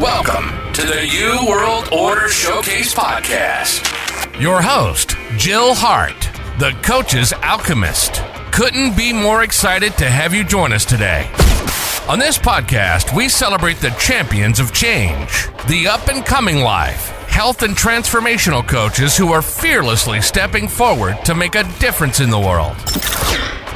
Welcome to the New World Order Showcase Podcast. Your host, Jill Hart, the Coach's Alchemist. Couldn't be more excited to have you join us today. On this podcast, we celebrate the champions of change, the up-and-coming life, health and transformational coaches who are fearlessly stepping forward to make a difference in the world.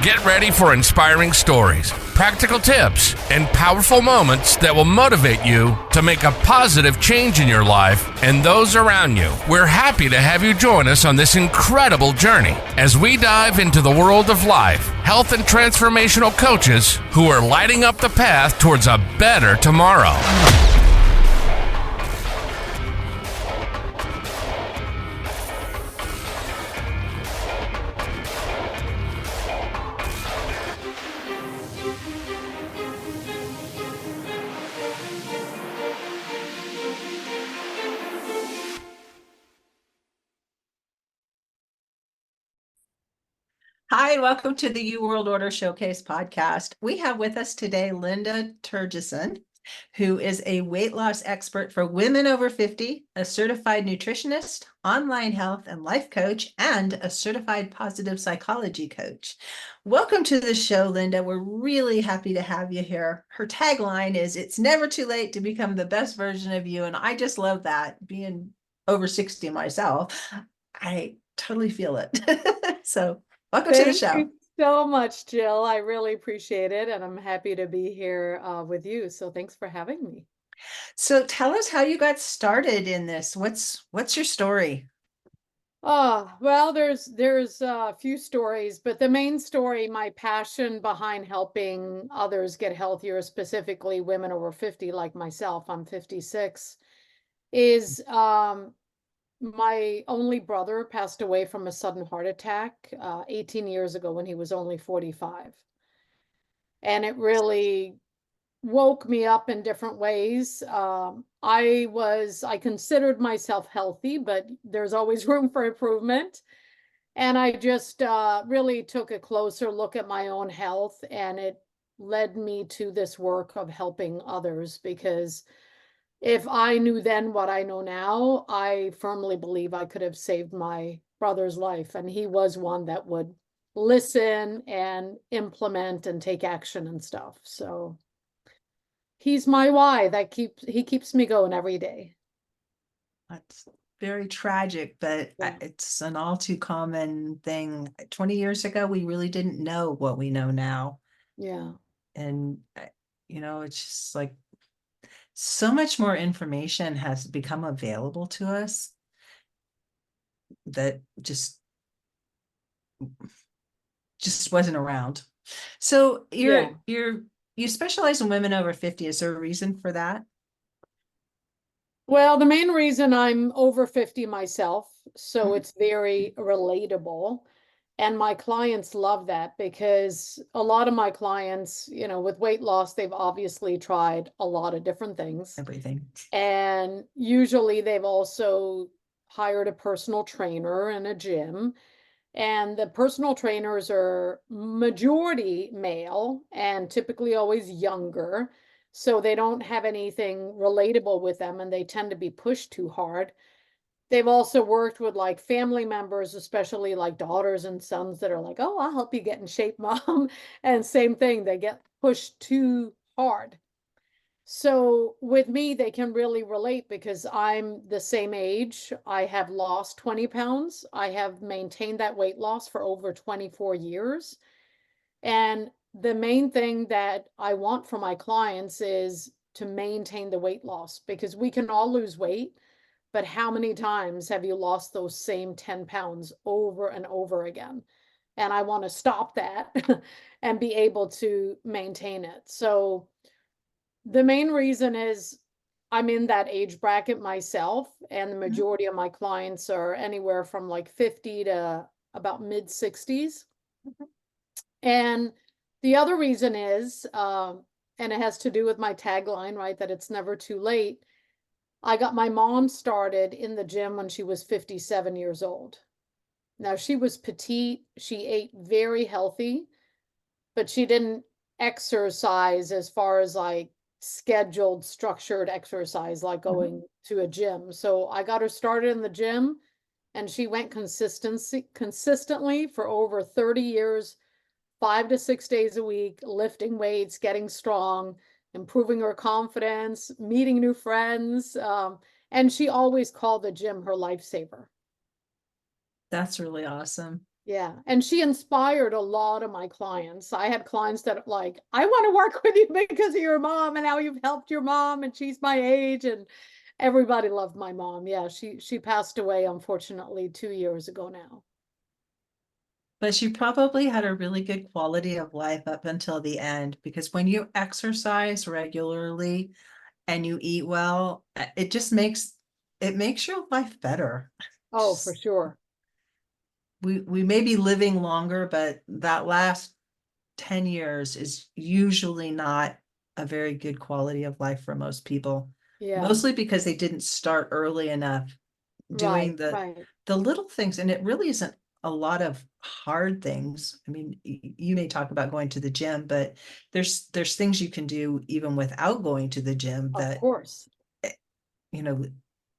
Get ready for inspiring stories, practical tips, and powerful moments that will motivate you to make a positive change in your life and those around you. We're happy to have you join us on this incredible journey as we dive into the world of life, health, and transformational coaches who are lighting up the path towards a better tomorrow. Hi, welcome to the New World Order Showcase podcast. We have with us today Linda TERJESEN, who is a weight loss expert for women over 50, a certified nutritionist, online health and life coach, and a certified positive psychology coach. Welcome to the show, Linda. We're really happy to have you here. Her tagline is, "It's never too late to become the best version of you." And I just love that. Being over 60 myself, I totally feel it. So welcome to the show. Thank you so much, Jill. I really appreciate it, and I'm happy to be here with you. So thanks for having me. So tell us how you got started in this. What's your story? Well, there's a few stories, but the main story, my passion behind helping others get healthier, specifically women over 50 like myself, I'm 56, is my only brother passed away from a sudden heart attack 18 years ago when he was only 45. And it really woke me up in different ways. I considered myself healthy, but there's always room for improvement. And I just really took a closer look at my own health, and it led me to this work of helping others, because if I knew then what I know now, I firmly believe I could have saved my brother's life. And he was one that would listen and implement and take action and stuff. So he's my why he keeps me going every day. That's very tragic, but Yeah. it's an all too common thing. 20 years ago, we really didn't know what we know now. Yeah. And, it's just like so much more information has become available to us that just wasn't around. So you specialize in women over 50. Is there a reason for that? Well, the main reason, I'm over 50 myself, so it's very relatable. And my clients love that, because a lot of my clients, with weight loss, they've obviously tried a lot of different things. Everything. And usually they've also hired a personal trainer in a gym. And the personal trainers are majority male and typically always younger. So they don't have anything relatable with them, and they tend to be pushed too hard. They've also worked with like family members, especially like daughters and sons, that are like, "Oh, I'll help you get in shape, mom." And same thing, they get pushed too hard. So with me, they can really relate, because I'm the same age. I have lost 20 pounds. I have maintained that weight loss for over 24 years. And the main thing that I want for my clients is to maintain the weight loss, because we can all lose weight, but how many times have you lost those same 10 pounds over and over again? And I want to stop that and be able to maintain it. So the main reason is I'm in that age bracket myself, and the majority of my clients are anywhere from like 50 to about mid 60s. And the other reason is, and it has to do with my tagline, right, that it's never too late. I got my mom started in the gym when she was 57 years old. Now, she was petite, she ate very healthy, but she didn't exercise as far as like scheduled, structured exercise like going to a gym. So I got her started in the gym, and she went consistently for over 30 years, 5 to 6 days a week, lifting weights, getting strong, improving her confidence, meeting new friends. And she always called the gym her lifesaver. That's really awesome. Yeah. And she inspired a lot of my clients. I had clients that like, I want to work with you because of your mom and how you've helped your mom, and she's my age. And everybody loved my mom. Yeah, she passed away, unfortunately, 2 years ago now. But she probably had a really good quality of life up until the end, because when you exercise regularly and you eat well, it just makes your life better. Oh, for sure. We may be living longer, but that last 10 years is usually not a very good quality of life for most people. Yeah. Mostly because they didn't start early enough doing Right. the little things. And it really isn't a lot of hard things. I mean, you may talk about going to the gym, but there's things you can do even without going to the gym Of that, course. you know,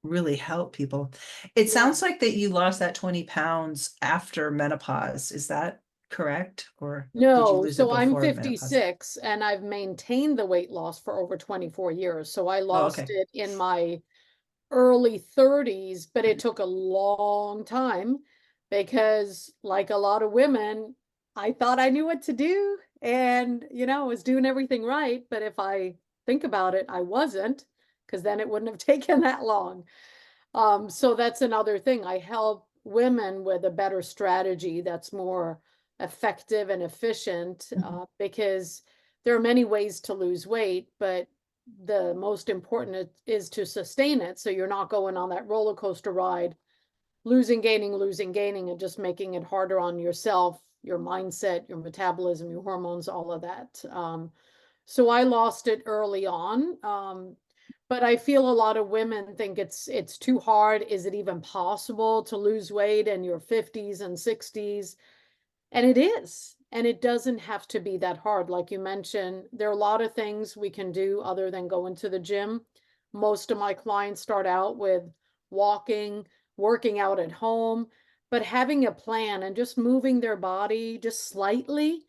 really help people. It Yeah. sounds like that you lost that 20 pounds after menopause. Is that correct? Or did you No, lose it so I'm before menopause? 56 and I've maintained the weight loss for over 24 years. So I Oh, lost okay. it in my early 30s, but it took a long time because, like a lot of women, I thought I knew what to do and, was doing everything right. But if I think about it, I wasn't, because then it wouldn't have taken that long. So that's another thing. I help women with a better strategy that's more effective and efficient, because there are many ways to lose weight, but the most important is to sustain it. So you're not going on that roller coaster ride, losing, gaining, and just making it harder on yourself, your mindset, your metabolism, your hormones, all of that. So I lost it early on. But I feel a lot of women think it's too hard. Is it even possible to lose weight in your 50s and 60s? And it is. And it doesn't have to be that hard. Like you mentioned, there are a lot of things we can do other than going to the gym. Most of my clients start out with walking, working out at home, but having a plan and just moving their body just slightly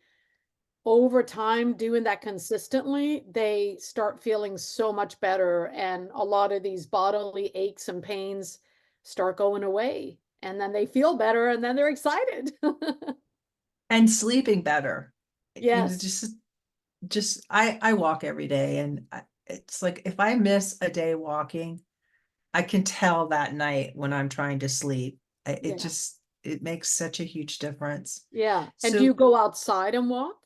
over time, doing that consistently, they start feeling so much better. And a lot of these bodily aches and pains start going away. And then they feel better and then they're excited. And sleeping better. Yes. Just I walk every day, and it's like if I miss a day walking, I can tell that night when I'm trying to sleep. It Yeah. just it makes such a huge difference. Yeah. And do you So go outside and walk?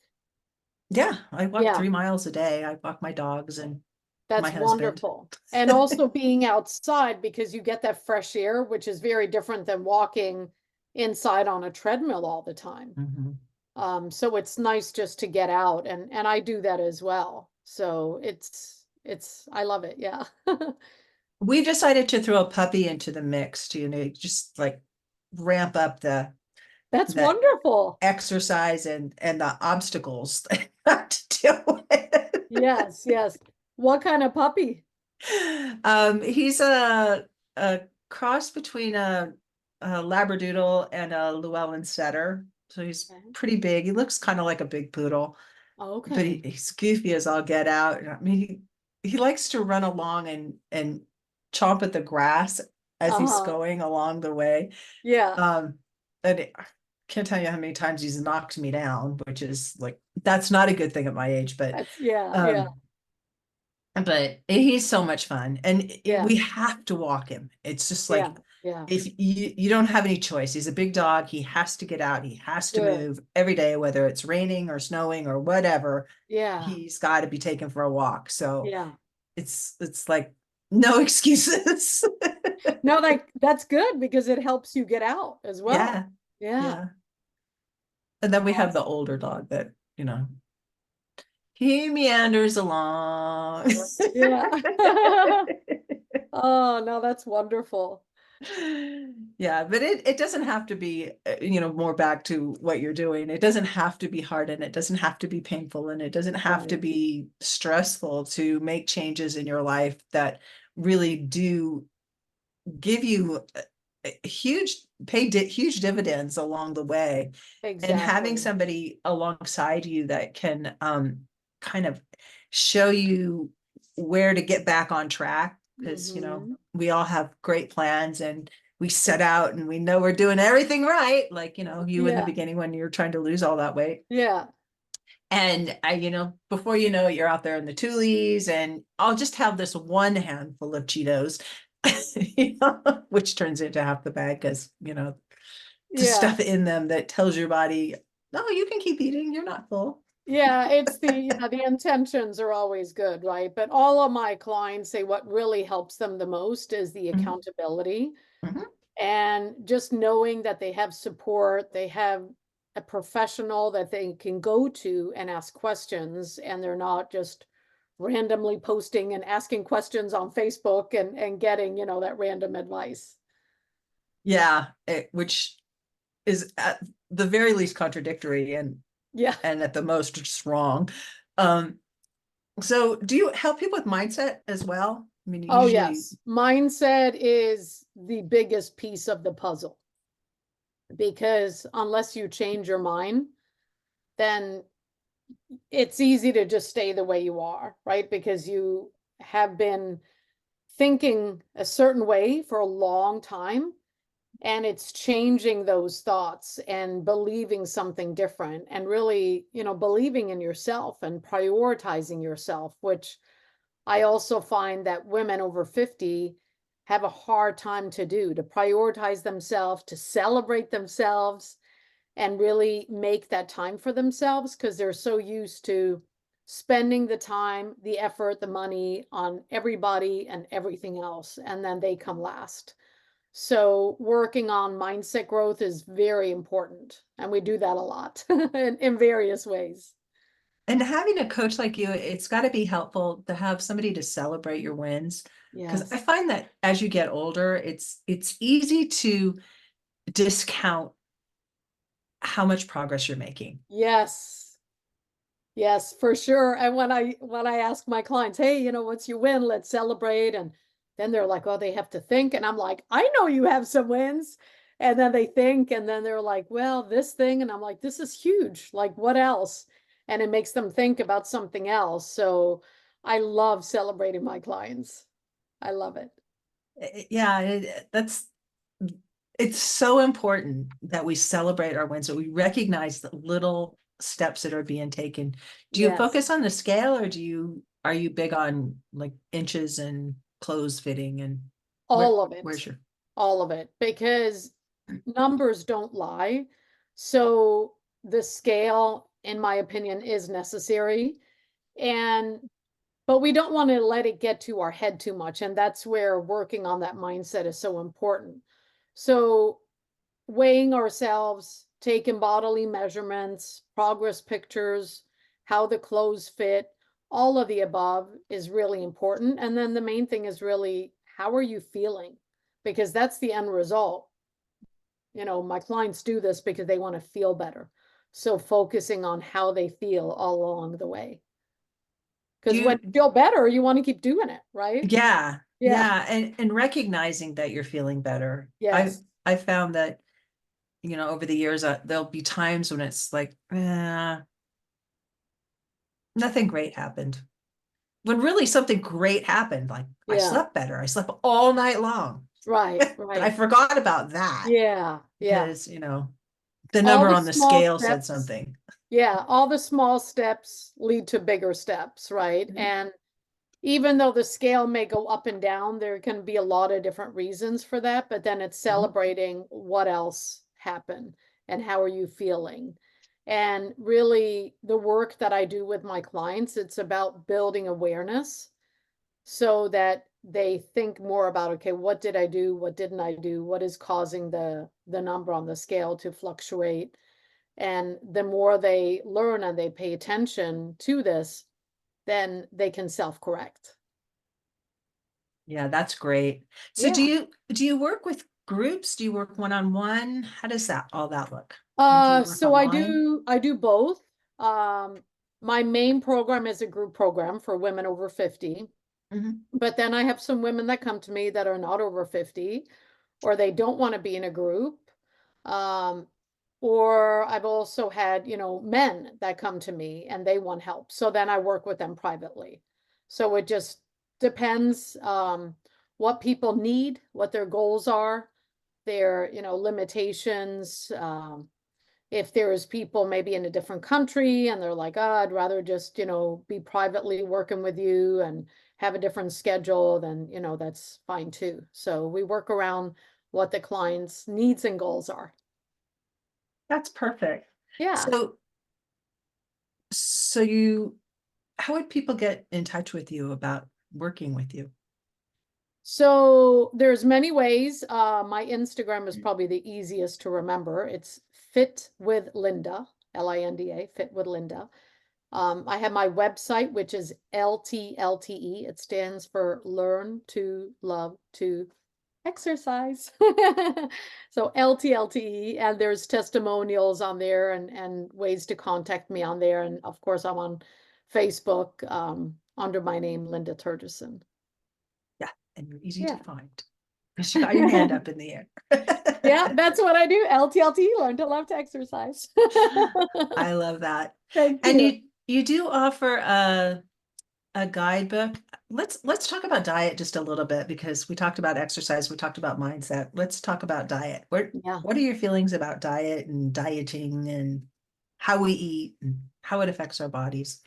yeah, I walk Yeah, 3 miles a day. I walk my dogs and my that's husband. wonderful. And also being outside, because you get that fresh air, which is very different than walking inside on a treadmill all the time. Mhm. So it's nice just to get out, and I do that as well. So it's I love it. Yeah. We decided to throw a puppy into the mix to, just like ramp up That's the wonderful. exercise and the obstacles that I have to deal with. Yes, yes. What kind of puppy? He's a cross between a Labradoodle and a Llewellyn Setter. So he's Okay. pretty big. He looks kind of like a big poodle, but Okay. he's goofy as all get out. I mean, he likes to run along and chomp at the grass as he's Uh-huh. going along the way. Yeah. Um, I can't tell you how many times he's knocked me down, which is like that's not a good thing at my age, Yeah, yeah, um, but he's so much fun, and yeah, we have to walk him. It's just yeah, like yeah. if you don't have any choice. He's a big dog. He has to get out. He has to Good. move every day, whether it's raining or snowing or whatever. Yeah, He's got to be taken for a walk. So yeah. it's like no excuses. No, that's good because it helps you get out as well. Yeah, Yeah. yeah. And then we have the Awesome. older dog that, he meanders along. Yeah. Oh, no, that's wonderful. Yeah, but it doesn't have to be, more back to what you're doing. It doesn't have to be hard, and it doesn't have to be painful, and it doesn't have to Right. be stressful to make changes in your life that really do give you huge dividends along the way. And having Exactly. somebody alongside you that can kind of show you where to get back on track, because Hmm. we all have great plans, and we set out and we know we're doing everything right, like you in the Yeah. beginning when you're trying to lose all that weight. Yeah. And before you know it, you're out there in the Tulies, and I'll just have this one handful of Cheetos, which turns into half the bag, because to Yeah. stuff in them that tells your body, no, you can keep eating, you're not full. Yeah, it's the intentions are always good, right? But all of my clients say what really helps them the most is the Mhm, accountability mhm. and just knowing that they have support, they have a professional that they can go to and ask questions, and they're not just randomly posting and asking questions on Facebook and getting, that random advice. Yeah, which is at the very least contradictory, and Yeah. at the most just wrong. Um, so do you help people with mindset as well? I mean, Oh, usually. yes. Mindset is the biggest piece of the puzzle because unless you change your mind, then it's easy to just stay the way you are, right? Because you have been thinking a certain way for a long time, and it's changing those thoughts and believing something different and really, believing in yourself and prioritizing yourself, which I also find that women over 50 have a hard time to do, to prioritize themselves, to celebrate themselves, and really make that time for themselves because they're so used to spending the time, the effort, the money on everybody and everything else, and then they come last. So working on mindset growth is very important, and we do that a lot in various ways. And having a coach like you, it's got to be helpful to have somebody to celebrate your wins. Because I Yes. find that as you get older, it's easy to discount how much progress you're making. Yes. Yes, for sure. And when I ask my clients, "Hey, what's your win? Let's celebrate." And then they're like, "Oh, they have to think." And I'm like, "I know you have some wins." And then they think and then they're like, "Well, this thing." And I'm like, "This is huge. Like, what else?" And it makes them think about something else. So I love celebrating my clients. I love it. Yeah, it's so important that we celebrate our wins, that we recognize the little steps that are being taken. Do you Yes. focus on the scale, or are you big on like inches and clothes fitting, and All of where's it. your. All of it. Because numbers don't lie. So the scale, in my opinion, is necessary. And but we don't want to let it get to our head too much. And that's where working on that mindset is so important. So weighing ourselves, taking bodily measurements, progress pictures, how the clothes fit, all of the above is really important. And then the main thing is really how are you feeling? Because that's the end result. My clients do this because they want to feel better. So focusing on how they feel all along the way. Do Because when you. you feel better, you want to keep doing it, right? Yeah, Yeah. yeah, and recognizing that you're feeling better. Yes. I found that over the years, there'll be times when it's like, nothing great happened. When really something great happened, like I Yeah. slept better. I slept all night long. Right. But I Right. forgot about that, Yeah. Yeah. because the All number the on the small scale said steps. something. Yeah. All the small steps lead to bigger steps, right? Mhm. And even though the scale may go up and down, there can be a lot of different reasons for that, but then it's Mhm. celebrating what else happened and how are you feeling. And really, the work that I do with my clients, it's about building awareness so that they think more about, okay, what did I do? What didn't I do? What is causing the number on the scale to fluctuate? And the more they learn and they pay attention to this, then they can self-correct. Yeah, that's great. So Yeah. do you work with groups? Do you work one-on-one? How does that all that look? Or do you work So I online? do both. My main program is a group program for women over 50. Mhm. But then I have some women that come to me that are not over 50, or they don't want to be in a group. Um, or I've also had, men that come to me and they want help. So then I work with them privately. So it just depends what people need, what their goals are, their, limitations. If there's people maybe in a different country and they're like, oh, I'd rather just, be privately working with you and have a different schedule, then, that's fine too. So we work around what the client's needs and goals are. That's perfect. Yeah. So so you how would people get in touch with you about working with you? So there's many ways. My Instagram is probably the easiest to remember. It's Fit with Linda, Linda, Fit with Linda. I have my website, which is LTLTE. It stands for Learn to Love to Exercise. So LTLTE, and there's testimonials on there and ways to contact me on there. And of course, I'm on Facebook under my name, Linda Turgesen. Yeah, and you're easy to Yeah. find because you got your hand up in the air. Yeah, that's what I do. LTLT, learn to love to exercise. I love that. Thank And you. you do offer a guidebook. Let's talk about diet just a little bit because we talked about exercise, we talked about mindset. Let's talk about diet. Yeah. What are your feelings about diet and dieting and how we eat and how it affects our bodies?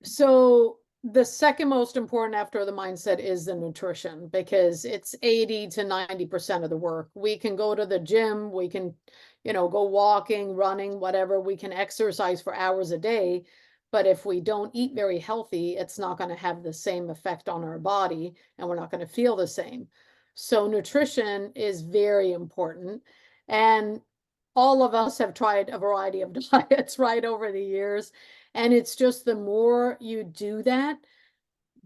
So the second most important after the mindset is the nutrition because it's 80 to 90% of the work. We can go to the gym, we can, go walking, running, whatever. We can exercise for hours a day. But if we don't eat very healthy, it's not going to have the same effect on our body and we're not going to feel the same. So nutrition is very important. And all of us have tried a variety of diets right over the years. And it's just the more you do that,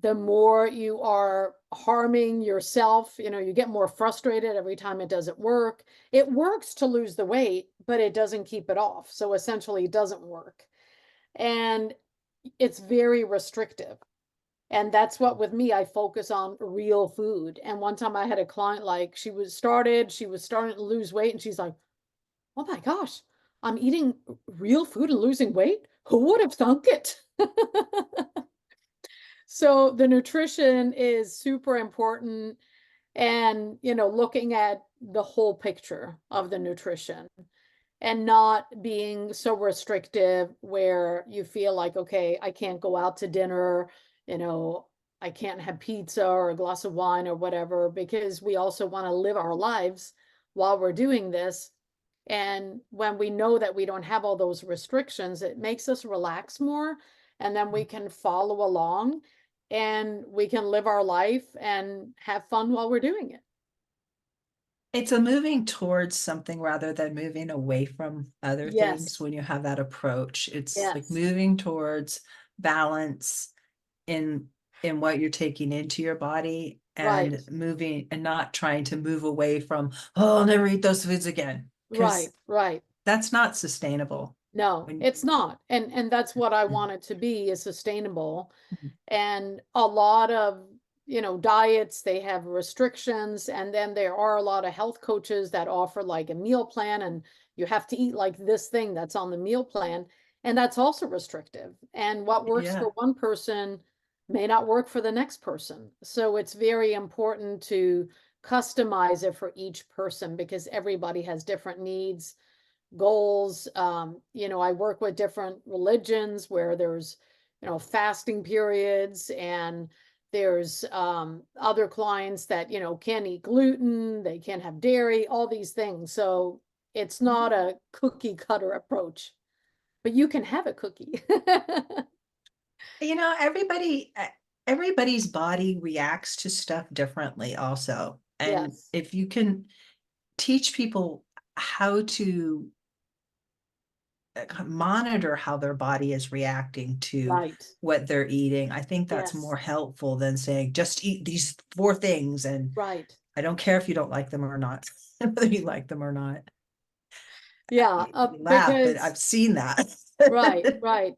the more you are harming yourself. You get more frustrated every time it doesn't work. It works to lose the weight, but it doesn't keep it off. So essentially, it doesn't work. And it's very restrictive. And that's what with me, I focus on real food. And one time I had a client, like she was starting to lose weight, and she's like, oh my gosh, I'm eating real food and losing weight? Who would have thunk it? So the nutrition is super important and, looking at the whole picture of the nutrition and not being so restrictive where you feel like, okay, I can't go out to dinner, you know, I can't have pizza or a glass of wine or whatever, because we also want to live our lives while we're doing this. And when we know that we don't have all those restrictions, it makes us relax more. And then we can follow along and we can live our life and have fun while we're doing it. It's a moving towards something rather than moving away from other things Yes. when you have that approach. It's like Yes. moving towards balance in what you're taking into your body Right. and moving and not trying to move away from, oh, I'll never eat those foods again. Because Right. Right. that's not sustainable. No, When it's not. And that's what I want it to be, is sustainable. And a lot of, diets, they have restrictions. And then there are a lot of health coaches that offer like a meal plan and you have to eat like this thing that's on the meal plan. And that's also restrictive. And what works yeah. for one person may not work for the next person. So it's very important to customize it for each person because everybody has different needs, goals. I work with different religions where there's, fasting periods, and there's other clients that, can't eat gluten, they can't have dairy, all these things. So it's not a cookie cutter approach, but you can have a cookie. Everybody's body reacts to stuff differently also. And Yes. if you can teach people how to monitor how their body is reacting to Right. what they're eating. I think that's Yes. more helpful than saying, just eat these 4 things. And Right. I don't care if you don't like them or not, whether you like them or not. Yeah. You laugh, but Because I've seen that. right, right.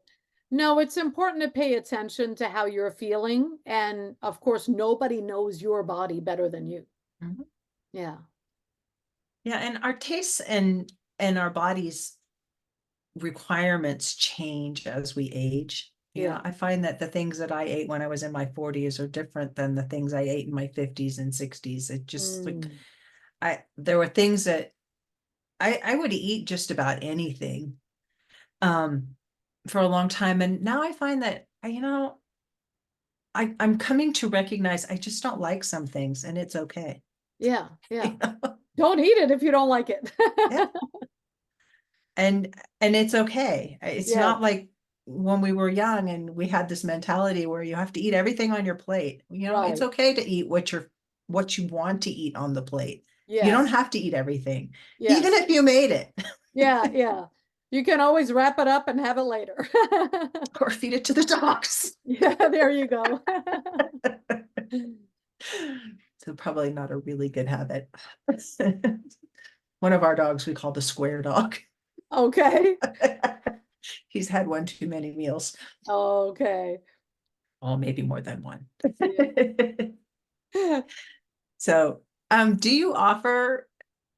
No, it's important to pay attention to how you're feeling. And of course, nobody knows your body better than you. Mhm. Yeah. Yeah, and our tastes and our bodies requirements change as we age. Yeah. I find that the things that I ate when I was in my 40s are different than the things I ate in my 50s and 60s. It just like Mm, there were things that I would eat just about anything um for a long time. And now I find that I'm coming to recognize I just don't like some things, and it's okay. yeah. Yeah. You know? Don't eat it if you don't like it. Yeah. And it's okay. It's Yes. not like when we were young and we had this mentality where you have to eat everything on your plate. It's Right. okay to eat what you want to eat on the plate. You don't Yes. have to eat everything, even Yes. if you made it, Yeah. Yeah. You can always wrap it up and have it later. or feed it to the dogs. Yeah. There you go. So probably not a really good habit. One of our dogs we call the square dog. Okay. He's had one too many meals. Okay. Oh, maybe more than one. Yeah. So, do you offer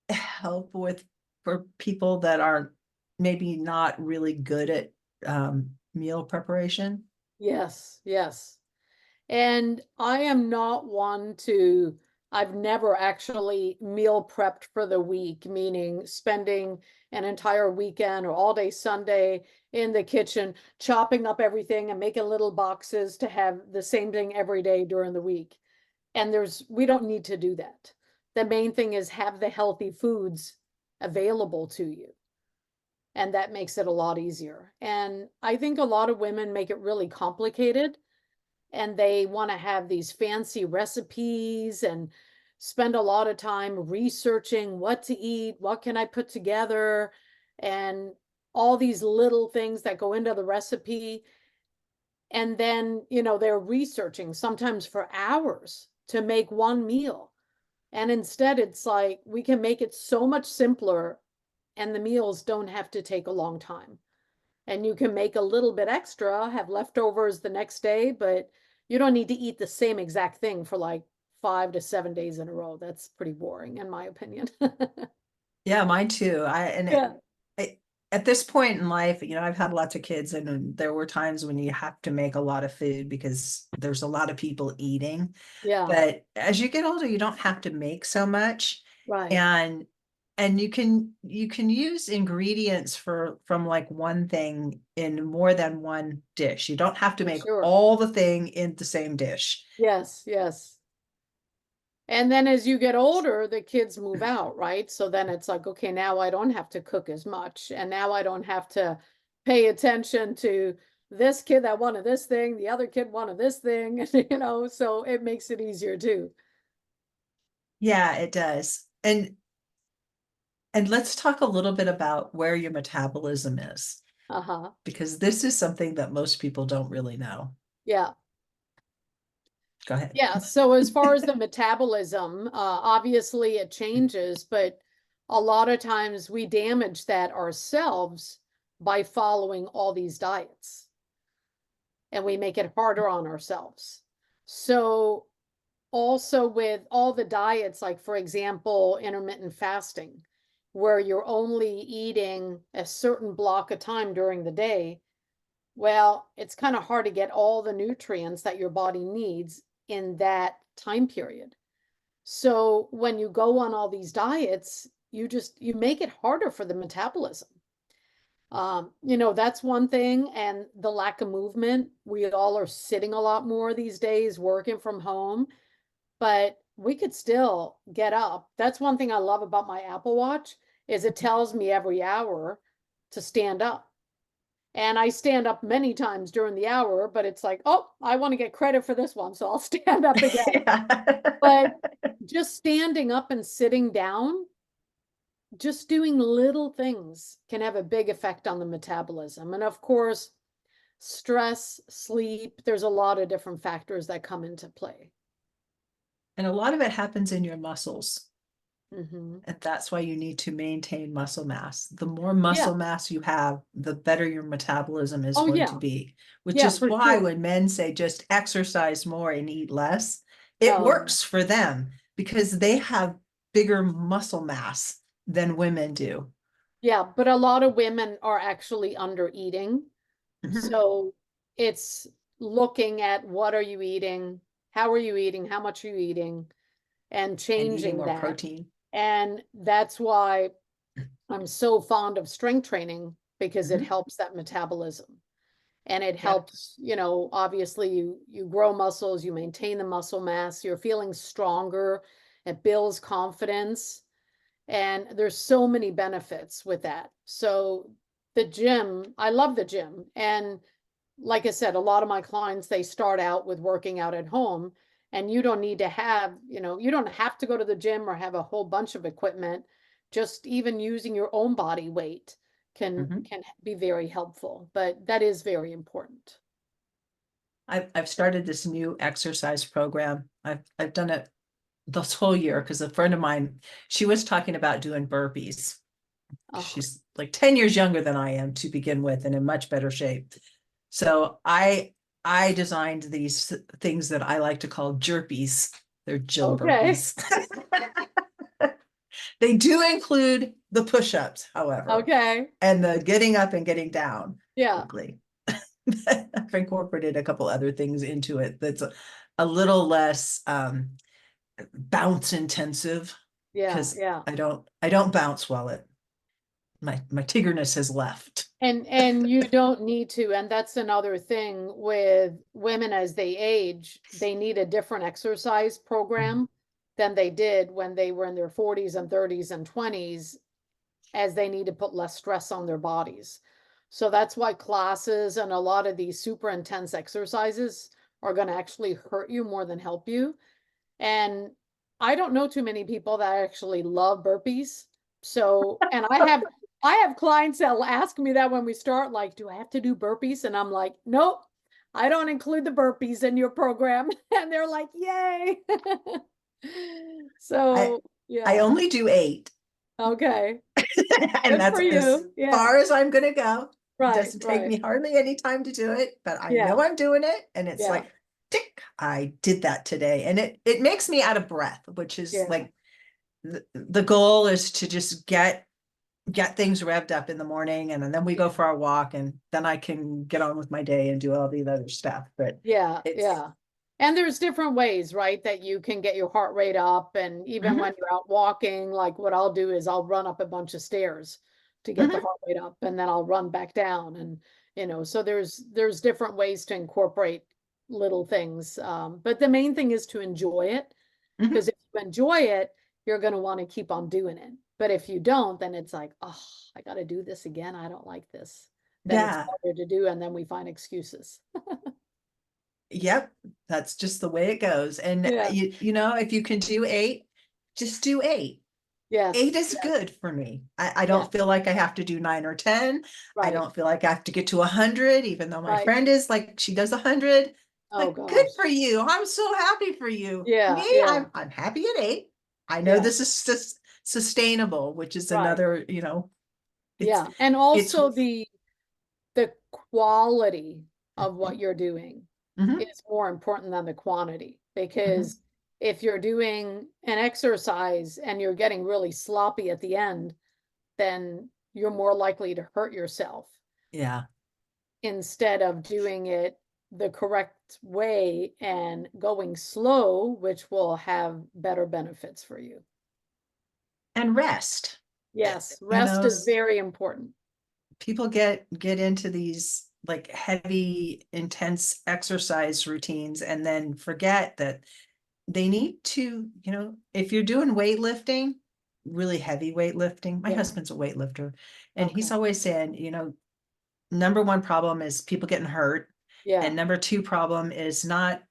help with for people that are maybe not really good at meal preparation? Yes. Yes. And I am not one to, I've never actually meal prepped for the week, meaning spending an entire weekend or all day Sunday in the kitchen, chopping up everything and making little boxes to have the same thing every day during the week. And we don't need to do that. The main thing is have the healthy foods available to you. And that makes it a lot easier. And I think a lot of women make it really complicated, and they want to have these fancy recipes and spend a lot of time researching what to eat, what can I put together, and all these little things that go into the recipe. And then, they're researching sometimes for hours to make one meal. And instead, it's like we can make it so much simpler, and the meals don't have to take a long time. And you can make a little bit extra, have leftovers the next day, but you don't need to eat the same exact thing for like 5 to 7 days in a row. That's pretty boring, in my opinion. Yeah, mine too. Yeah. At this point in life, I've had lots of kids, and there were times when you have to make a lot of food because there's a lot of people eating. Yeah. But as you get older, you don't have to make so much. Right. And you can use ingredients from like one thing in more than one dish. You don't have to For make sure. all the thing in the same dish. Yes. Yes. And then as you get older, the kids move out, right? So then it's like, okay, now I don't have to cook as much. And now I don't have to pay attention to this kid that wanted this thing, the other kid wanted this thing, so it makes it easier too. Yeah, it does. And let's talk a little bit about where your metabolism is, Uh-huh. because this is something that most people don't really know. Yeah. Go ahead. Yeah. So as far as the metabolism, obviously it changes, but a lot of times we damage that ourselves by following all these diets, and we make it harder on ourselves. So also with all the diets, like for example, intermittent fasting, where you're only eating a certain block of time during the day, well, it's kind of hard to get all the nutrients that your body needs in that time period. So when you go on all these diets, you make it harder for the metabolism. That's one thing. And the lack of movement. We all are sitting a lot more these days, working from home, but we could still get up. That's one thing I love about my Apple Watch is it tells me every hour to stand up. And I stand up many times during the hour, but it's like, oh, I want to get credit for this one, so I'll stand up again. Yeah. But just standing up and sitting down just doing little things can have a big effect on the metabolism. And of course, stress, sleep, there's a lot of different factors that come into play. And a lot of it happens in your muscles. Mm-hmm. And that's why you need to maintain muscle mass. The more Yeah. muscle mass you have, the better your metabolism is Oh, going yeah. to be. Which Yeah, is for why sure. when men say just exercise more and eat less, it Oh, works for them because they have bigger muscle mass than women do. yeah, but a lot of women are actually under eating. Mhm. So it's looking at what are you eating, how are you eating, how much are you eating, and And eating changing more that. protein. And that's why I'm so fond of strength training, because it Mhm. helps that metabolism. And it Yep. helps, obviously you grow muscles, you maintain the muscle mass, you're feeling stronger, it builds confidence. And there's so many benefits with that. So the gym, I love the gym. And like I said, a lot of my clients, they start out with working out at home, and you don't need to have, you don't have to go to the gym or have a whole bunch of equipment. Just even using your own body weight can Mhm. can be very helpful, but that is very important. I've started this new exercise program. I've done it this whole year because a friend of mine, she was talking about doing burpees. Oh, She's like 10 years younger than I am to begin with and in much better shape. So I designed these things that I like to call jerpies. They're Jill okay. burpees. They do include the push-ups, however, Okay. and the getting up and getting down Yeah. quickly. I've incorporated a couple other things into it that's a little less bounce intensive Yeah. because Yeah. I don't bounce well. My tiggerness has left. And you don't need to, and that's another thing with women as they age, they need a different exercise program than they did when they were in their 40s and 30s and 20s, as they need to put less stress on their bodies. So that's why classes and a lot of these super intense exercises are going to actually hurt you more than help you. And I don't know too many people that actually love burpees. So, and I have clients that'll ask me that when we start, like, do I have to do burpees? And I'm like, nope, I don't include the burpees in your program. And they're like, yay. I So, I yeah. only do 8. Okay. And Good that's for as you. Yeah. far as I'm gonna go. It Right. doesn't take Right. me hardly any time to do it, but I Yeah. know I'm doing it. And it's Yeah. like, tick, I did that today. And it makes me out of breath, which is Yeah. like the goal is to just get things revved up in the morning and then we go Yeah. for our walk and then I can get on with my day and do all the other stuff. But Yeah, it's yeah. And there's different ways, right, that you can get your heart rate up. And even mhm, when you're out walking, like what I'll do is I'll run up a bunch of stairs to get the mhm, heart rate up, and then I'll run back down. And, so there's different ways to incorporate little things. But the main thing is to enjoy it, mhm. because if you enjoy it, you're going to want to keep on doing it. But if you don't, then it's like, oh, I got to do this again. I don't like this. Then it's Yeah. harder to do, and then we find excuses. Yep, that's just the way it goes. And Yeah. you know, if you can do 8, just do 8. 8 Yes, is yes, good for me. I yes, don't feel like I have to do 9 or 10. I right, don't feel like I have to get to 100, even though my right. friend is like, she does 100. Oh Like, good gosh. for you. I'm so happy for you. Yeah, Me, yeah, I'm happy at 8. I know yeah, this is just sustainable, which is right. another, it's Yeah. And it's also the quality of what you're doing mhm, is more important than the quantity. mhm. Because if you're doing an exercise and you're getting really sloppy at the end, then you're more likely to hurt yourself Yeah. instead of doing it the correct way and going slow, which will have better benefits for you. And rest. Yes, You rest know, is very important. people get into these like heavy intense exercise routines and then forget that they need to, if you're doing weightlifting, really heavy weightlifting. My Yeah. husband's a weightlifter and he's Okay. always saying, number one problem is people getting hurt, Yeah. and number two problem is not,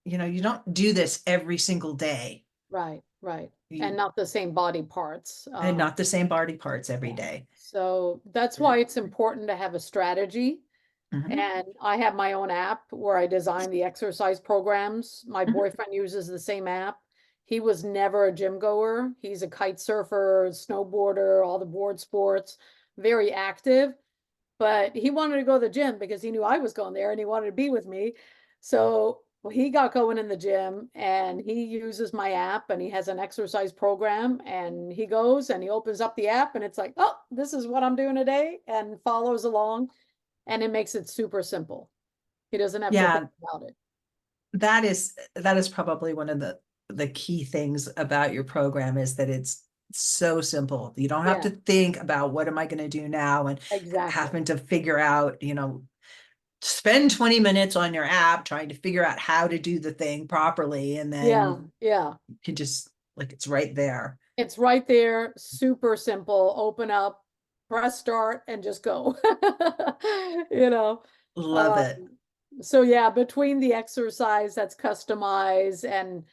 you don't do this every single day. Right, right. You- And not the same body parts. and not the same body parts every day. So that's why it's important to have a strategy. Mhm. And I have my own app where I design the exercise programs. My Mhm. boyfriend uses the same app. He was never a gym goer. He's a kite surfer, snowboarder, all the board sports, very active. But he wanted to go to the gym because he knew I was going there and he wanted to be with me. So he got going in the gym and he uses my app and he has an exercise program and he goes and he opens up the app and it's like, oh, this is what I'm doing today, and follows along, and it makes it super simple. He doesn't have to Yeah, think about it. that is probably one of the key things about your program, is that it's so simple. You don't have Yeah, to think about what am I going to do now, and exactly. having to figure out, spend 20 minutes on your app trying to figure out how to do the thing properly, and Yeah, then yeah. you can just, like, it's right there. It's right there, super simple. Open up, press start, and just go. You know. Love it. So yeah, between the exercise that's customized and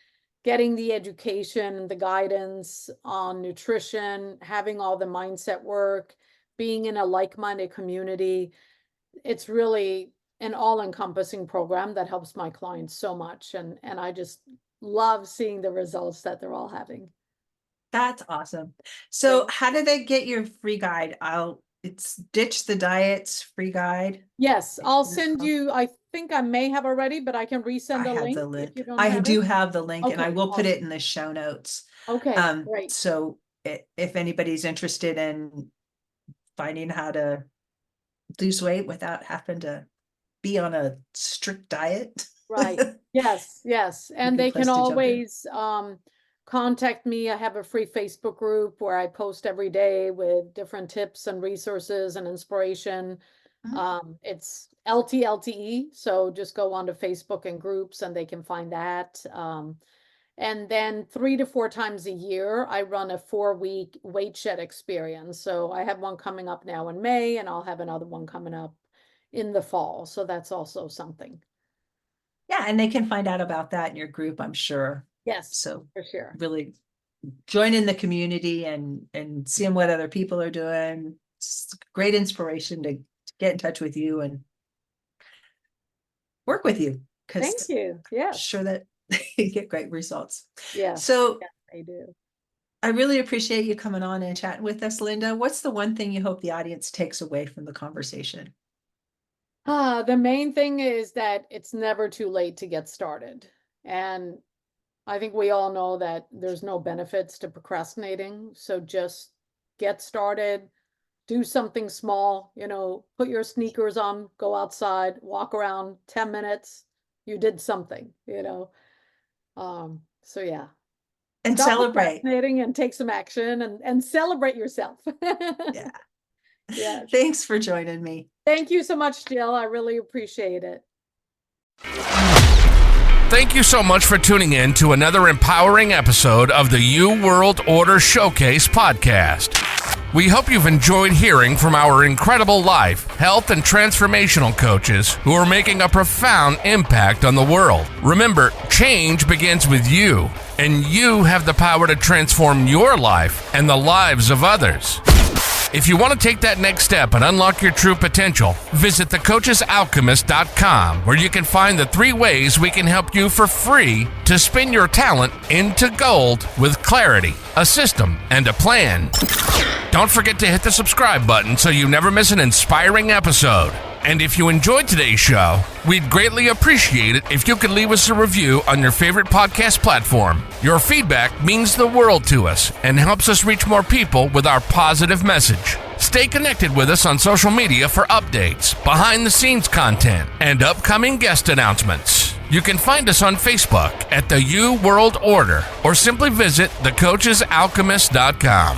getting the education, the guidance on nutrition, having all the mindset work, being in a like-minded community, it's really an all-encompassing program that helps my clients so much. And I just love seeing the results that they're all having. That's awesome. So Thank how do they get your free guide? It's Ditch the Diets free guide. Yes, I'll Is it send called? you, I think I may have already, but I can I resend a have link the if you link. don't I have it. do have the link, and I Okay, will put it awesome. in the show notes. Okay, great. So if anybody's interested in finding how to lose weight without having to be on a strict diet, Right. Yes, yes. a And good they can place to jump in. always contact me. I have a free Facebook group where I post every day with different tips and resources and inspiration. Mhm. It's LTLTE, so just go onto Facebook and groups and they can find that. And then 3 to 4 times a year, I run a 4-week weight shed experience. So I have one coming up now in May, and I'll have another one coming up in the fall. So that's also something. Yeah, and they can find out about that in your group, I'm sure. Yes, So for sure. really join in the community and seeing what other people are doing. It's great inspiration to get in touch with you and work with you, Thank because you. I'm Yes, sure that you get great results. yes, So yes, I do. I really appreciate you coming on and chatting with us, Linda. What's the one thing you hope the audience takes away from the conversation? The main thing is that it's never too late to get started. And I think we all know that there's no benefits to procrastinating. So just get started, do something small, put your sneakers on, go outside, walk around 10 minutes. You did something. So yeah, And stop celebrate. procrastinating and take some action and celebrate yourself. Yeah. Yes. Thanks for joining me. Thank you so much, Jill. I really appreciate it. Thank you so much for tuning in to another empowering episode of the You World Order Showcase podcast. We hope you've enjoyed hearing from our incredible life, health, and transformational coaches who are making a profound impact on the world. Remember, change begins with you, and you have the power to transform your life and the lives of others. If you want to take that next step and unlock your true potential, visit thecoachesalchemist.com, where you can find the 3 ways we can help you for free to spin your talent into gold with clarity, a system, and a plan. Don't forget to hit the subscribe button so you never miss an inspiring episode. And if you enjoyed today's show, we'd greatly appreciate it if you could leave us a review on your favorite podcast platform. Your feedback means the world to us and helps us reach more people with our positive message. Stay connected with us on social media for updates, behind-the-scenes content, and upcoming guest announcements. You can find us on Facebook at the You World Order, or simply visit thecoachesalchemist.com.